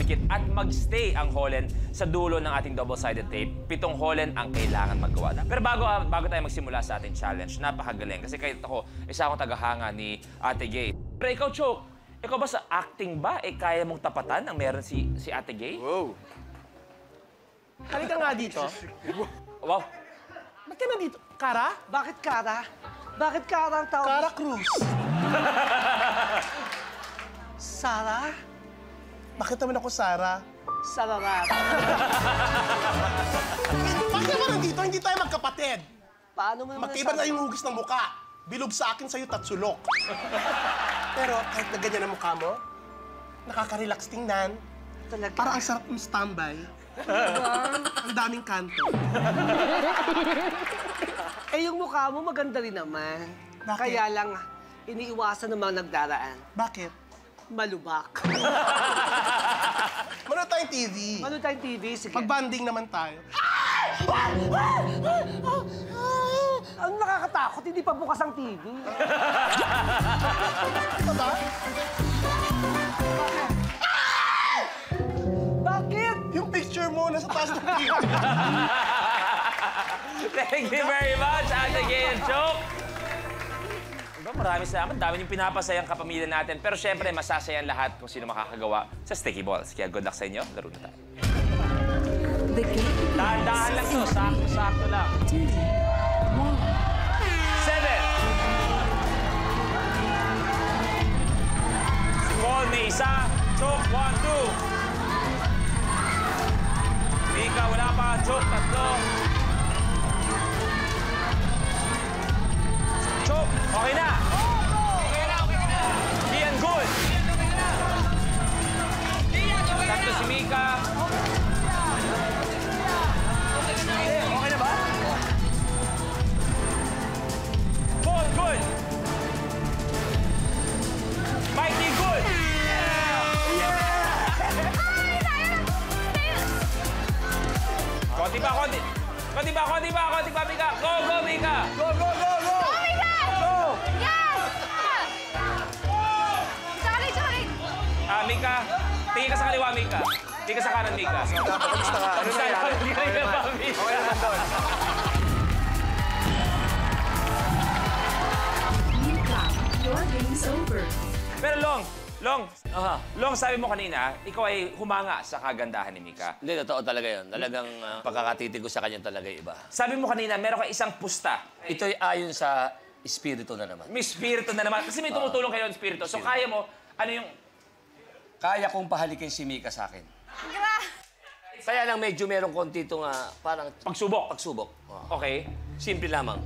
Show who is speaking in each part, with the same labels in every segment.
Speaker 1: dumikit at magstay ang Holland sa dulo ng ating double-sided tape. 7 Holland ang kailangan magawa. Pero bago tayo magsimula sa ating challenge, napakagaling. Kasi kahit ako, isa akong tagahanga ni Ate Gay. Pero ikaw, Choke, ikaw ba sa acting ba, kaya mong tapatan ang meron si Ate Gay?
Speaker 2: Wow.
Speaker 3: Halika nga dito.
Speaker 1: Wow.
Speaker 3: Ba't ka na dito? Kara?
Speaker 4: Bakit Kara? Bakit Kara ang tawag?
Speaker 3: Kara Cruz.
Speaker 4: Sarah?
Speaker 3: Bakit naman ako Sarah?
Speaker 4: Sararat.
Speaker 3: Bakit naman nandito? Hindi tayo magkapatid.
Speaker 4: Paano mo naman
Speaker 3: Magkaiba na yung hugis ng muka. Bilog sa akin sa'yo, tatsulok. Pero kahit na ganyan ang mukha mo, nakaka-relax tingnan.
Speaker 4: Talaga?
Speaker 3: Parang ang sarap yung standby. Ang daming kanto.
Speaker 4: Eh, yung mukha mo maganda rin naman.
Speaker 3: Bakit?
Speaker 4: Kaya lang, iniiwasan ng mga nagdaraan.
Speaker 3: Bakit?
Speaker 4: Malubak.
Speaker 3: Manood tayong TV.
Speaker 4: Ano tayong TV? Sige.
Speaker 3: Mag-banding naman tayo.
Speaker 4: Ang nakakatakot, hindi pa bukas ang TV.
Speaker 3: Ito ba?
Speaker 4: Bakit?
Speaker 3: Yung picture mo nasa taas ng TV.
Speaker 1: Thank you very much, Ate Gay and Choke. Diba, maraming salamat. Dami yung pinapasayang kapamilya natin. Pero syempre, masasayan lahat kung sino makakagawa sa Sticky Balls. Kaya good luck sa inyo. Laro na tayo. Dahan-dahan lang to. Sakto-sakto lang. 7. Si Paul may isa. Choke, 1, 2. Mika, wala pa. Choke, 3. Choke, okay na. Okay na. Kian, good. 3 si Mika. Okay na ba? Paul, good. Mikey, good. Konti pa, Mika. Go, Mika.
Speaker 3: Go!
Speaker 1: Mika, tingin ka sa kaliwa, Mika. Tingin ka sa kanan, Mika.
Speaker 2: Kamusta ka? Ano nangyari?
Speaker 1: Okay naman doon.
Speaker 5: Mika, your game's over.
Speaker 1: Pero Long, sabi mo kanina, ikaw ay humanga sa kagandahan ni Mika.
Speaker 2: Hindi, totoo talaga yun. Talagang pagkakatitig ko sa kanya talaga iba.
Speaker 1: Sabi mo kanina, meron ka isang pusta.
Speaker 2: Ito'y ayon sa espiritu na naman.
Speaker 1: May spirito na naman. Kasi may tumutulong kayo ng spirito. So kaya mo, ano yung...
Speaker 2: Kaya kong pahalikin si Mika sa akin. Kaya lang medyo merong konti itong parang...
Speaker 1: Pagsubok. Okay.
Speaker 2: Simple lamang.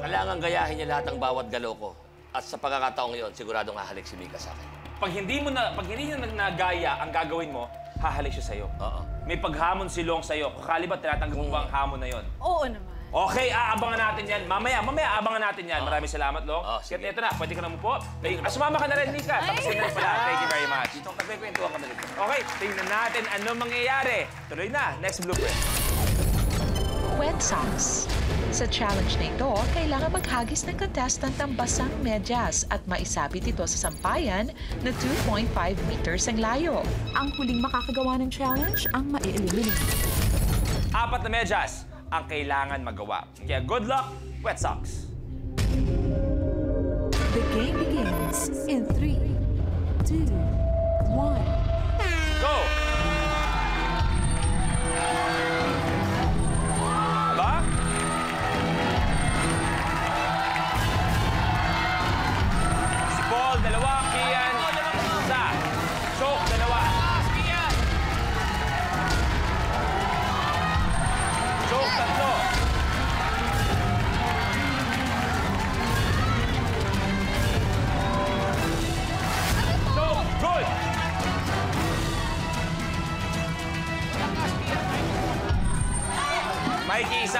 Speaker 2: Kailangan gayahin niya lahat ng bawat galaw ko. At sa pagkakataong yun, siguradong hahalik si Mika sa akin.
Speaker 1: Pag hindi niya nagaya ang gagawin mo, hahalik siya sa'yo.
Speaker 2: Oo.
Speaker 1: May paghamon si Long sa'yo. Kakali ba tinatanggap mo ba ang hamon na yon?
Speaker 6: Oo naman.
Speaker 1: Okay, aabangan natin yan. Mamaya abangan natin yan. Maraming salamat, Long.
Speaker 2: Sige.
Speaker 1: Ito na, pwede ka na po. Sumama ka na rin, Mika. Tapos na rin pala. Thank you very much.
Speaker 2: Dito, nagpipintuan ka na dito.
Speaker 1: Okay, tingnan natin ano mangyayari. Tuloy na, next blueprint.
Speaker 5: Wet socks. Sa challenge na ito, kailangan maghagis ng contestant ng basang medyas at maisabit ito sa sampayan na 2.5 meters ang layo.
Speaker 6: Ang huling makakagawa ng challenge ang ma-eliminate.
Speaker 1: 4 na medyas ang kailangan magawa. Kaya good luck, Wet Socks.
Speaker 6: The game begins in 3, 2, 1.
Speaker 1: Go! Aba? Si Paul, 2. Kian, 1. Choke, 2. Choke, 3. Good! Mikey, 1.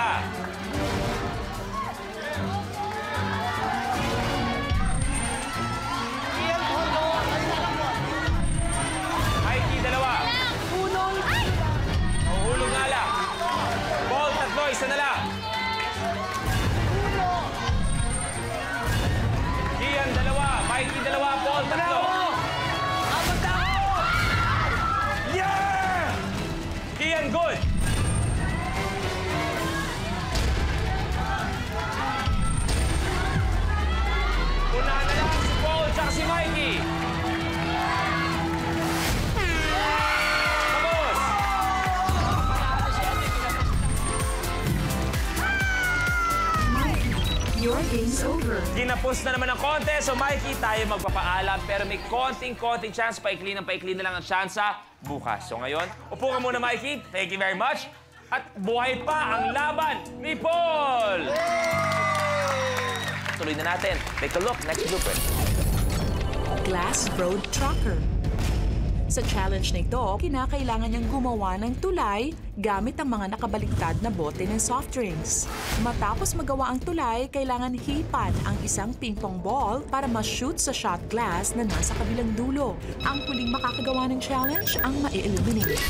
Speaker 1: Mikey, 2. Mahuhulog nga lang. Paul, 3. Isa na lang. Kian, 2. Mikey, 2. Paul, 3.
Speaker 4: Abot ako!
Speaker 1: Yes!
Speaker 6: Your game's over.
Speaker 1: Ginapos na naman ang contest, so Mikey, tayo magpapaalam. Pero may konting chance, paikli na lang ang tsansa bukas. So ngayon, upo ka muna, Mikey. Thank you very much. At buhay pa ang laban ni Paul! Tuloy na natin. Take a look, next blooper.
Speaker 5: Glass Road Tracker. Sa challenge na ito, kinakailangan niyang gumawa ng tulay gamit ang mga nakabaliktad na bote ng soft drinks. Matapos magawa ang tulay, kailangan hipan ang isang ping-pong ball para ma-shoot sa shot glass na nasa kabilang dulo. Ang huling makakagawa ng challenge ang ma-eliminate.